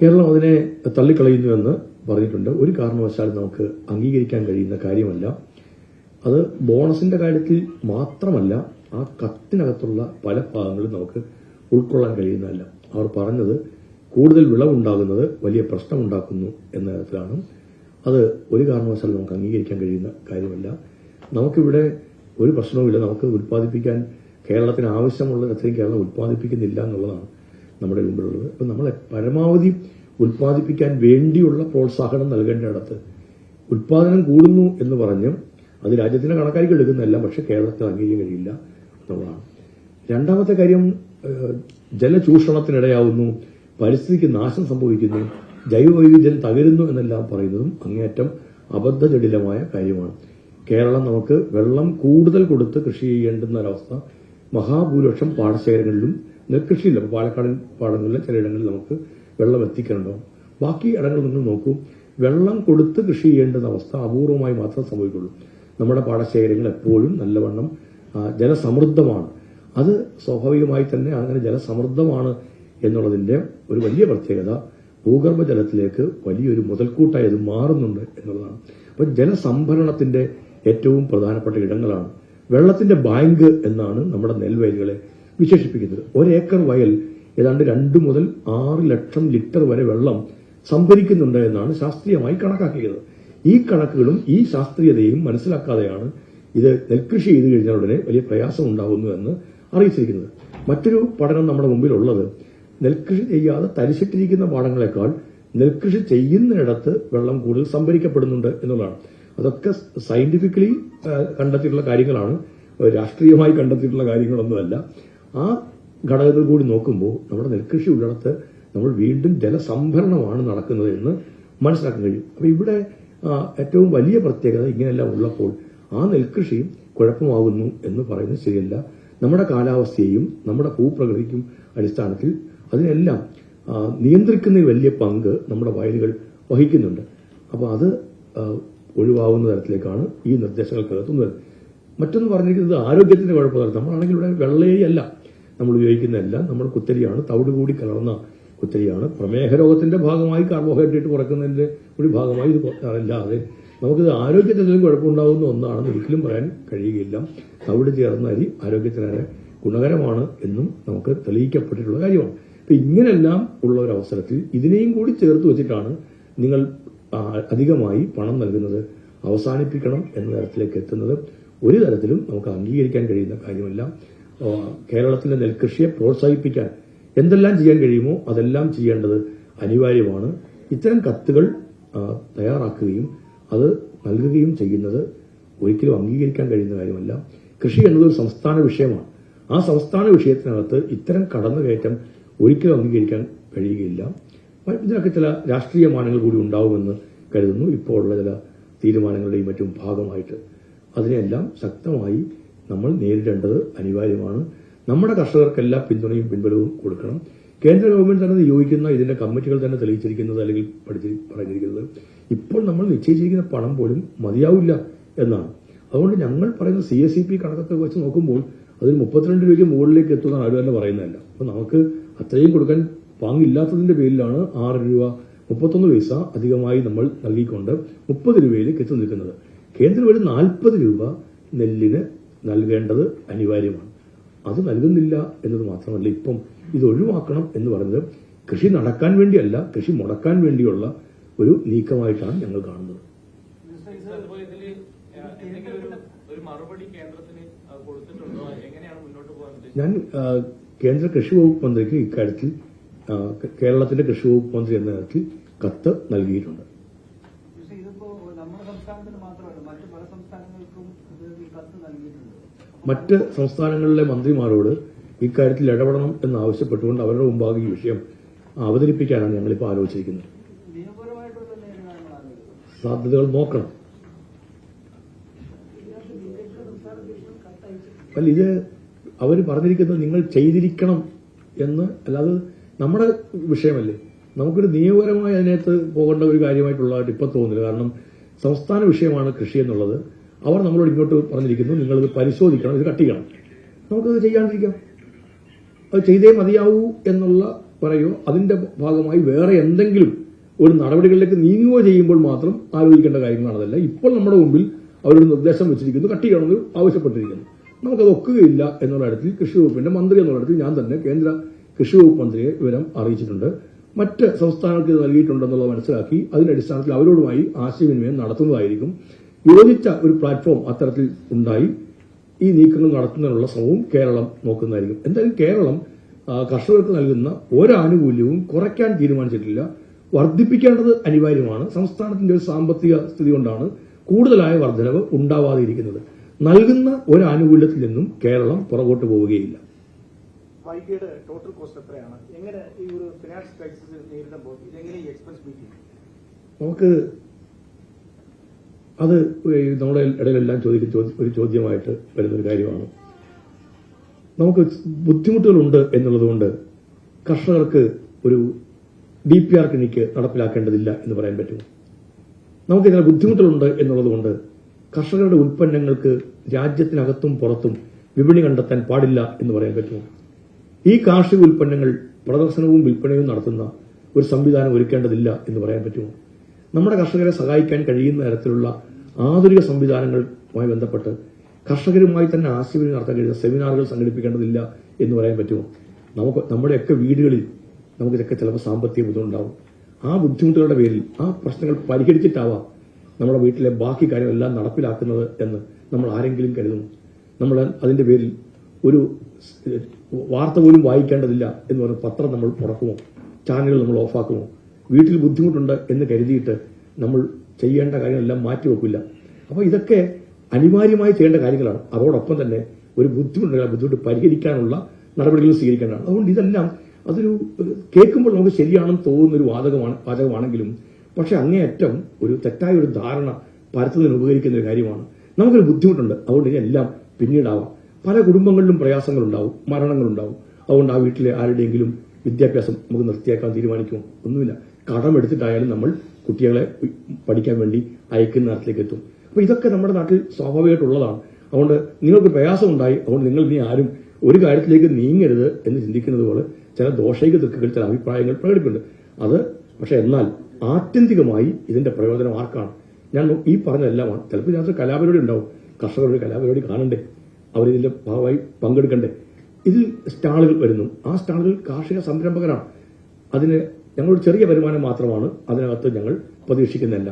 കേരളം അതിനെ തള്ളിക്കളയുന്നുവെന്ന് പറഞ്ഞിട്ടുണ്ട്. ഒരു കാരണവശാലും നമുക്ക് അംഗീകരിക്കാൻ കഴിയുന്ന കാര്യമല്ല. അത് ബോണസിന്റെ കാര്യത്തിൽ മാത്രമല്ല, ആ കത്തിനകത്തുള്ള പല ഭാഗങ്ങളും നമുക്ക് ഉൾക്കൊള്ളാൻ കഴിയുന്നതല്ല. അവർ പറഞ്ഞത് കൂടുതൽ വിളവുണ്ടാകുന്നത് വലിയ പ്രശ്നമുണ്ടാക്കുന്നു എന്ന തരത്തിലാണ്. അത് ഒരു കാരണവശാലും നമുക്ക് അംഗീകരിക്കാൻ കഴിയുന്ന കാര്യമല്ല. നമുക്കിവിടെ ഒരു പ്രശ്നവുമില്ല. നമുക്ക് ഉൽപ്പാദിപ്പിക്കാൻ കേരളത്തിന് ആവശ്യമുള്ളത്രയും കേരളം ഉൽപ്പാദിപ്പിക്കുന്നില്ല എന്നുള്ളതാണ് നമ്മുടെ മുമ്പിലുള്ളത്. അപ്പം നമ്മളെ പരമാവധി ഉൽപ്പാദിപ്പിക്കാൻ വേണ്ടിയുള്ള പ്രോത്സാഹനം നൽകേണ്ടിടത്ത് ഉൽപ്പാദനം കൂടുന്നു എന്ന് പറഞ്ഞ് അത് രാജ്യത്തിന്റെ കണക്കാക്കി എടുക്കുന്നതല്ല, പക്ഷെ കേരളത്തിൽ അംഗീകരിക്കാൻ കഴിയില്ല എന്നുള്ളതാണ്. രണ്ടാമത്തെ കാര്യം, ജലചൂഷണത്തിനിടയാവുന്നു, പരിസ്ഥിതിക്ക് നാശം സംഭവിക്കുന്നു, ജൈവവൈവിധ്യം തകരുന്നു എന്നെല്ലാം പറയുന്നതും അങ്ങേയറ്റം അബദ്ധജടിലമായ കാര്യമാണ്. കേരളം നമുക്ക് വെള്ളം കൂടുതൽ കൊടുത്ത് കൃഷി ചെയ്യേണ്ടുന്ന ഒരവസ്ഥ മഹാഭൂരിപക്ഷം പാടശേഖരങ്ങളിലും നെൽകൃഷിയില്ല. പാലക്കാടൻ പാടങ്ങളിലും ചിലയിടങ്ങളിൽ നമുക്ക് വെള്ളം എത്തിക്കാനുണ്ടാവും. ബാക്കി ഇടങ്ങൾ നിങ്ങൾ നോക്കൂ, വെള്ളം കൊടുത്ത് കൃഷി ചെയ്യേണ്ടുന്ന അവസ്ഥ അപൂർവമായി മാത്രം സംഭവിക്കുള്ളൂ. നമ്മുടെ പാടശേഖരങ്ങൾ എപ്പോഴും നല്ലവണ്ണം ജലസമൃദ്ധമാണ്. അത് സ്വാഭാവികമായി തന്നെ അങ്ങനെ ജലസമൃദ്ധമാണ് എന്നുള്ളതിന്റെ ഒരു വലിയ പ്രത്യേകത ഭൂഗർഭജലത്തിലേക്ക് വലിയൊരു മുതൽക്കൂട്ടായി അത് മാറുന്നുണ്ട് എന്നുള്ളതാണ്. അപ്പൊ ജലസംഭരണത്തിന്റെ ഏറ്റവും പ്രധാനപ്പെട്ട ഇടങ്ങളാണ്. വെള്ളത്തിന്റെ ബാങ്ക് എന്നാണ് നമ്മുടെ നെൽവയലുകളെ വിശേഷിപ്പിക്കുന്നത്. ഒരേക്കർ വയൽ ഏതാണ്ട് 2 മുതൽ 6 ലക്ഷം ലിറ്റർ വരെ വെള്ളം സംഭരിക്കുന്നുണ്ട് എന്നാണ് ശാസ്ത്രീയമായി കണക്കാക്കിയത്. ഈ കണക്കുകളും ഈ ശാസ്ത്രീയതയും മനസ്സിലാക്കാതെയാണ് ഇത് നെൽകൃഷി ചെയ്തു കഴിഞ്ഞാൽ ഉടനെ വലിയ പ്രയാസം ഉണ്ടാകുന്നു എന്ന് അറിയിച്ചിരിക്കുന്നത്. മറ്റൊരു പഠനം നമ്മുടെ മുമ്പിലുള്ളത് നെൽകൃഷി ചെയ്യാതെ തരിശിട്ടിരിക്കുന്ന പാടങ്ങളെക്കാൾ നെൽകൃഷി ചെയ്യുന്നിടത്ത് വെള്ളം കൂടുതൽ സംഭരിക്കപ്പെടുന്നുണ്ട് എന്നുള്ളതാണ്. അതൊക്കെ സയന്റിഫിക്കലി കണ്ടെത്തിയിട്ടുള്ള കാര്യങ്ങളാണ്, രാഷ്ട്രീയമായി കണ്ടെത്തിയിട്ടുള്ള കാര്യങ്ങളൊന്നുമല്ല. ആ ഘടകത്തിൽ കൂടി നോക്കുമ്പോൾ നമ്മുടെ നെൽകൃഷി ഉള്ളിടത്ത് നമ്മൾ വീണ്ടും ജലസംഭരണമാണ് നടക്കുന്നത് എന്ന് മനസ്സിലാക്കാൻ കഴിയും. അപ്പൊ ഇവിടെ ഏറ്റവും വലിയ പ്രത്യേകത ഇങ്ങനെയെല്ലാം ഉള്ളപ്പോൾ ആ നെൽകൃഷി കുഴപ്പമാകുന്നു എന്ന് പറയുന്നത് ശരിയല്ല. നമ്മുടെ കാലാവസ്ഥയെയും നമ്മുടെ ഭൂപ്രകൃതിക്കും അടിസ്ഥാനത്തിൽ അതിനെല്ലാം നിയന്ത്രിക്കുന്നതിൽ വലിയ പങ്ക് നമ്മുടെ വയലുകൾ വഹിക്കുന്നുണ്ട്. അപ്പോൾ അത് ഒഴിവാകുന്ന തരത്തിലേക്കാണ് ഈ നിർദ്ദേശങ്ങൾക്കകത്തുന്നത്. മറ്റൊന്ന് പറഞ്ഞിരിക്കുന്നത് ആരോഗ്യത്തിന്റെ കുഴപ്പമില്ല. നമ്മളാണെങ്കിൽ ഇവിടെ വെള്ളയല്ല നമ്മൾ ഉപയോഗിക്കുന്നതെല്ലാം നമ്മൾ കുത്തരിയാണ്, തവിട് കൂടി കലർന്ന കുത്തരിയാണ്. പ്രമേഹ രോഗത്തിന്റെ ഭാഗമായി കാർബോഹൈഡ്രേറ്റ് കുറയ്ക്കുന്നതിന്റെ ഒരു ഭാഗമായി ഇത് അല്ലാതെ നമുക്കിത് ആരോഗ്യത്തിന് കുഴപ്പമുണ്ടാകുന്ന ഒന്നാണെന്ന് ഒരിക്കലും പറയാൻ കഴിയുകയില്ല. തവിട് ചേർന്ന അരി ആരോഗ്യത്തിന് ഗുണകരമാണ് എന്നും നമുക്ക് തെളിയിക്കപ്പെട്ടിട്ടുള്ള കാര്യമാണ്. അപ്പൊ ഇങ്ങനെല്ലാം ഉള്ള ഒരു അവസരത്തിൽ ഇതിനെയും കൂടി ചേർത്ത് വെച്ചിട്ടാണ് നിങ്ങൾ അധികമായി പണം നൽകുന്നത് അവസാനിപ്പിക്കണം എന്ന തരത്തിലേക്ക് എത്തുന്നത് ഒരു തരത്തിലും നമുക്ക് അംഗീകരിക്കാൻ കഴിയുന്ന കാര്യമല്ല. കേരളത്തിലെ നെൽകൃഷിയെ പ്രോത്സാഹിപ്പിക്കാൻ എന്തെല്ലാം ചെയ്യാൻ കഴിയുമോ അതെല്ലാം ചെയ്യേണ്ടത് അനിവാര്യമാണ്. ഇത്തരം കത്തുകൾ തയ്യാറാക്കുകയും അത് നൽകുകയും ചെയ്യുന്നത് ഒരിക്കലും അംഗീകരിക്കാൻ കഴിയുന്ന കാര്യമല്ല. കൃഷി എന്നതൊരു സംസ്ഥാന വിഷയമാണ്. ആ സംസ്ഥാന വിഷയത്തിനകത്ത് ഇത്തരം കടന്നുകയറ്റം ഒരിക്കലും അംഗീകരിക്കാൻ കഴിയുകയില്ല. ഇതിനൊക്കെ ചില രാഷ്ട്രീയ മാനങ്ങൾ കൂടി ഉണ്ടാവുമെന്ന് കരുതുന്നു. ഇപ്പോൾ ഉള്ള ചില തീരുമാനങ്ങളുടെയും മറ്റും ഭാഗമായിട്ട് അതിനെല്ലാം ശക്തമായി നമ്മൾ നേരിടേണ്ടത് അനിവാര്യമാണ്. നമ്മുടെ കർഷകർക്കെല്ലാം പിന്തുണയും പിൻബലവും കൊടുക്കണം. കേന്ദ്ര ഗവൺമെന്റ് തന്നെ നിയോഗിക്കുന്ന ഇതിന്റെ കമ്മിറ്റികൾ തന്നെ തെളിയിച്ചിരിക്കുന്നത് അല്ലെങ്കിൽ പറഞ്ഞിരിക്കുന്നത് ഇപ്പോൾ നമ്മൾ നിശ്ചയിച്ചിരിക്കുന്ന പണം പോലും മതിയാവില്ല എന്നാണ്. അതുകൊണ്ട് ഞങ്ങൾ പറയുന്ന CSEP കണക്കൊക്കെ വെച്ച് നോക്കുമ്പോൾ അതിൽ 32 രൂപയ്ക്ക് മുകളിലേക്ക് എത്തുന്നതാണ് ആരും തന്നെ പറയുന്നതല്ല. അപ്പൊ നമുക്ക് അത്രയും കൊടുക്കാൻ പാങ്ങില്ലാത്തതിന്റെ പേരിലാണ് 6 രൂപ 31 പൈസ അധികമായി നമ്മൾ നൽകിക്കൊണ്ട് 30 രൂപയിലേക്ക് എത്തി നിൽക്കുന്നത്. കേന്ദ്രം ഒരു 40 രൂപ നെല്ലിന് നൽകേണ്ടത് അനിവാര്യമാണ്. അത് നൽകുന്നില്ല എന്നത് മാത്രമല്ല, ഇപ്പം ഇത് ഒഴിവാക്കണം എന്ന് പറയുന്നത് കൃഷി നടക്കാൻ വേണ്ടിയല്ല, കൃഷി മുടക്കാൻ വേണ്ടിയുള്ള ഒരു നീക്കമായിട്ടാണ് ഞങ്ങൾ കാണുന്നത്. ഞാൻ കേന്ദ്ര കൃഷി വകുപ്പ് മന്ത്രിക്ക് ഇക്കാര്യത്തിൽ കേരളത്തിന്റെ കൃഷി വകുപ്പ് മന്ത്രി എന്ന തരത്തിൽ കത്ത് നൽകിയിട്ടുണ്ട്. മറ്റ് സംസ്ഥാനങ്ങളിലെ മന്ത്രിമാരോട് ഇക്കാര്യത്തിൽ ഇടപെടണം എന്നാവശ്യപ്പെട്ടുകൊണ്ട് അവരുടെ മുമ്പാകെ ഈ വിഷയം അവതരിപ്പിക്കാനാണ് ഞങ്ങളിപ്പോൾ ആലോചിച്ചിരിക്കുന്നത്. സാധ്യതകൾ നോക്കണം. അല്ല, ഇത് അവർ പറഞ്ഞിരിക്കുന്നത് നിങ്ങൾ ചെയ്തിരിക്കണം എന്ന്, അല്ലാതെ നമ്മുടെ വിഷയമല്ലേ. നമുക്കൊരു നിയമപരമായി അതിനകത്ത് പോകേണ്ട ഒരു കാര്യമായിട്ടുള്ളതായിട്ട് ഇപ്പം തോന്നുന്നില്ല. കാരണം സംസ്ഥാന വിഷയമാണ് കൃഷി എന്നുള്ളത്. അവർ നമ്മളോട് ഇങ്ങോട്ട് പറഞ്ഞിരിക്കുന്നു നിങ്ങളിത് പരിശോധിക്കണം, ഇത് കട്ട് ചെയ്യണം. നമുക്കത് ചെയ്യാണ്ടിരിക്കാം. അത് ചെയ്തേ മതിയാവൂ എന്നുള്ള പറയുകയോ അതിന്റെ ഭാഗമായി വേറെ എന്തെങ്കിലും ഒരു നടപടികളിലേക്ക് നീങ്ങുകയോ ചെയ്യുമ്പോൾ മാത്രം ആലോചിക്കേണ്ട കാര്യങ്ങളാണ്. അതല്ല ഇപ്പോൾ നമ്മുടെ മുമ്പിൽ അവരൊരു നിർദ്ദേശം വെച്ചിരിക്കുന്നു, കട്ട് ചെയ്യണമെന്ന് ആവശ്യപ്പെട്ടിരിക്കുന്നു. നമുക്കത് ഒക്കുകയില്ല എന്നുള്ള കാര്യത്തിൽ കൃഷി വകുപ്പിന്റെ മന്ത്രി എന്നുള്ള കാര്യത്തിൽ ഞാൻ തന്നെ കേന്ദ്ര കൃഷി വകുപ്പ് മന്ത്രിയെ വിവരം അറിയിച്ചിട്ടുണ്ട്. മറ്റ് സംസ്ഥാനങ്ങൾക്ക് ഇത് നൽകിയിട്ടുണ്ടെന്നുള്ളത് മനസ്സിലാക്കി അതിന്റെ അടിസ്ഥാനത്തിൽ അവരോടുമായി ആശയവിനിമയം നടത്തുന്നതായിരിക്കും. യോജിച്ച ഒരു പ്ലാറ്റ്ഫോം അത്തരത്തിൽ ഉണ്ടായി ഈ നീക്കങ്ങൾ നടത്തുന്നതിനുള്ള ശ്രമവും കേരളം നോക്കുന്നതായിരിക്കും. എന്തായാലും കേരളം കർഷകർക്ക് നൽകുന്ന ഒരാനുകൂല്യവും കുറയ്ക്കാൻ തീരുമാനിച്ചിട്ടില്ല, വർദ്ധിപ്പിക്കേണ്ടത് അനിവാര്യമാണ്. സംസ്ഥാനത്തിന്റെ ഒരു സാമ്പത്തിക സ്ഥിതി കൊണ്ടാണ് കൂടുതലായ വർധനവ് ഉണ്ടാവാതിരിക്കുന്നത്. നൽകുന്ന ഒരു ആനുകൂല്യത്തിൽ നിന്നും കേരളം പുറകോട്ട് പോവുകയില്ല. വൈകിയുടെ ടോട്ടൽ കോസ്റ്റ് എത്രയാണ്? എങ്ങനെ ഈ ഒരു ഫിനാൻസ് ക്രൈസിസ് നേരിടുമ്പോൾ ഇതെങ്ങനെ ഈ എക്സ്പെൻസ് മീറ്റ് ചെയ്യും? നമുക്ക് അത് നമ്മുടെ ഇടയിലെല്ലാം ഒരു ചോദ്യമായിട്ട് വരുന്നൊരു കാര്യമാണ്. നമുക്ക് ബുദ്ധിമുട്ടുകളുണ്ട് എന്നുള്ളതുകൊണ്ട് കർഷകർക്ക് ഒരു DPR ക്ലിനിക്ക് നടപ്പിലാക്കേണ്ടതില്ല എന്ന് പറയാൻ പറ്റുമോ? നമുക്ക് ഇങ്ങനെ ബുദ്ധിമുട്ടുകളുണ്ട് എന്നുള്ളതുകൊണ്ട് കർഷകരുടെ ഉൽപ്പന്നങ്ങൾക്ക് രാജ്യത്തിനകത്തും പുറത്തും വിപണി കണ്ടെത്താൻ പാടില്ല എന്ന് പറയാൻ പറ്റുമോ? ഈ കാർഷിക ഉൽപ്പന്നങ്ങൾ പ്രദർശനവും വിൽപ്പനയും നടത്തുന്ന ഒരു സംവിധാനം ഒരുക്കേണ്ടതില്ല എന്ന് പറയാൻ പറ്റുമോ? നമ്മുടെ കർഷകരെ സഹായിക്കാൻ കഴിയുന്ന തരത്തിലുള്ള ആധുനിക സംവിധാനങ്ങളുമായി ബന്ധപ്പെട്ട് കർഷകരുമായി തന്നെ ആശയവിനിമയം നടത്താൻ കഴിയുന്ന സെമിനാറുകൾ സംഘടിപ്പിക്കേണ്ടതില്ല എന്ന് പറയാൻ പറ്റുമോ? നമ്മുടെയൊക്കെ വീടുകളിൽ നമുക്കിതൊക്കെ ചിലപ്പോൾ സാമ്പത്തിക ബുദ്ധിമുട്ടുണ്ടാവും. ആ ബുദ്ധിമുട്ടുകളുടെ പേരിൽ ആ പ്രശ്നങ്ങൾ പരിഹരിച്ചിട്ടാവാം നമ്മുടെ വീട്ടിലെ ബാക്കി കാര്യങ്ങളെല്ലാം നടപ്പിലാക്കുന്നത് എന്ന് നമ്മൾ ആരെങ്കിലും കരുതുന്നു. നമ്മൾ അതിന്റെ പേരിൽ ഒരു വാർത്ത പോലും വായിക്കേണ്ടതില്ല എന്ന് പറഞ്ഞ പത്രം നമ്മൾ മുടക്കുമോ? ചാനലുകൾ നമ്മൾ ഓഫാക്കുമോ? വീട്ടിൽ ബുദ്ധിമുട്ടുണ്ട് എന്ന് കരുതിയിട്ട് നമ്മൾ ചെയ്യേണ്ട കാര്യങ്ങളെല്ലാം മാറ്റിവെക്കില്ല. അപ്പോൾ ഇതൊക്കെ അനിവാര്യമായി ചെയ്യേണ്ട കാര്യങ്ങളാണ്. അതോടൊപ്പം തന്നെ ഒരു ബുദ്ധിമുട്ട് പരിഹരിക്കാനുള്ള നടപടികൾ സ്വീകരിക്കേണ്ടതാണ്. അതുകൊണ്ട് ഇതെല്ലാം അതൊരു കേൾക്കുമ്പോൾ നമുക്ക് ശരിയാണെന്ന് തോന്നുന്ന ഒരു വാചകമാണെങ്കിലും പക്ഷെ അങ്ങേയറ്റം ഒരു തെറ്റായ ഒരു ധാരണ പരത്തുന്നതിന് ഉപകരിക്കുന്ന ഒരു കാര്യമാണ്. നമുക്കൊരു ബുദ്ധിമുട്ടുണ്ട്, അതുകൊണ്ട് ഇതെല്ലാം പിന്നീടാവാം. പല കുടുംബങ്ങളിലും പ്രയാസങ്ങളുണ്ടാവും, മരണങ്ങളുണ്ടാവും. അതുകൊണ്ട് ആ വീട്ടിലെ ആരുടെയെങ്കിലും വിദ്യാഭ്യാസം നമുക്ക് നിർത്തിയാക്കാൻ തീരുമാനിക്കുമോ? ഒന്നുമില്ല. കടമെടുത്തിട്ടായാലും നമ്മൾ കുട്ടികളെ പഠിക്കാൻ വേണ്ടി അയക്കുന്ന തരത്തിലേക്ക് എത്തും. അപ്പോൾ ഇതൊക്കെ നമ്മുടെ നാട്ടിൽ സ്വാഭാവികമായിട്ടുള്ളതാണ്. അതുകൊണ്ട് നിങ്ങൾക്ക് പ്രയാസമുണ്ടായി, അതുകൊണ്ട് നിങ്ങൾ ഇനി ആരും ഒരു കാര്യത്തിലേക്ക് നീങ്ങരുത് എന്ന് ചിന്തിക്കുന്നത് പോലെ ചില ദോഷൈക ദൃക്കുകൾ, ചില അഭിപ്രായങ്ങൾ പ്രകടിപ്പിക്കുന്നുണ്ട്. അത് പക്ഷെ എന്നാൽ ആത്യന്തികമായി ഇതിന്റെ പ്രയോജനം ആർക്കാണ്? ഞാൻ ഈ പറഞ്ഞതെല്ലാമാണ്. ചിലപ്പോൾ ഇതിനകത്ത് കലാപരിപാടി ഉണ്ടാവും, കർഷകരുടെ കലാപരിപാടി കാണണ്ടേ, അവരിതിന്റെ ഭാഗമായി പങ്കെടുക്കണ്ടേ? ഇതിൽ സ്റ്റാളുകൾ വരുന്നു, ആ സ്റ്റാളുകൾ കാർഷിക സംരംഭകരാണ്. അതിന് ഞങ്ങളൊരു ചെറിയ വരുമാനം മാത്രമാണ് അതിനകത്ത് ഞങ്ങൾ പ്രതീക്ഷിക്കുന്നില്ല.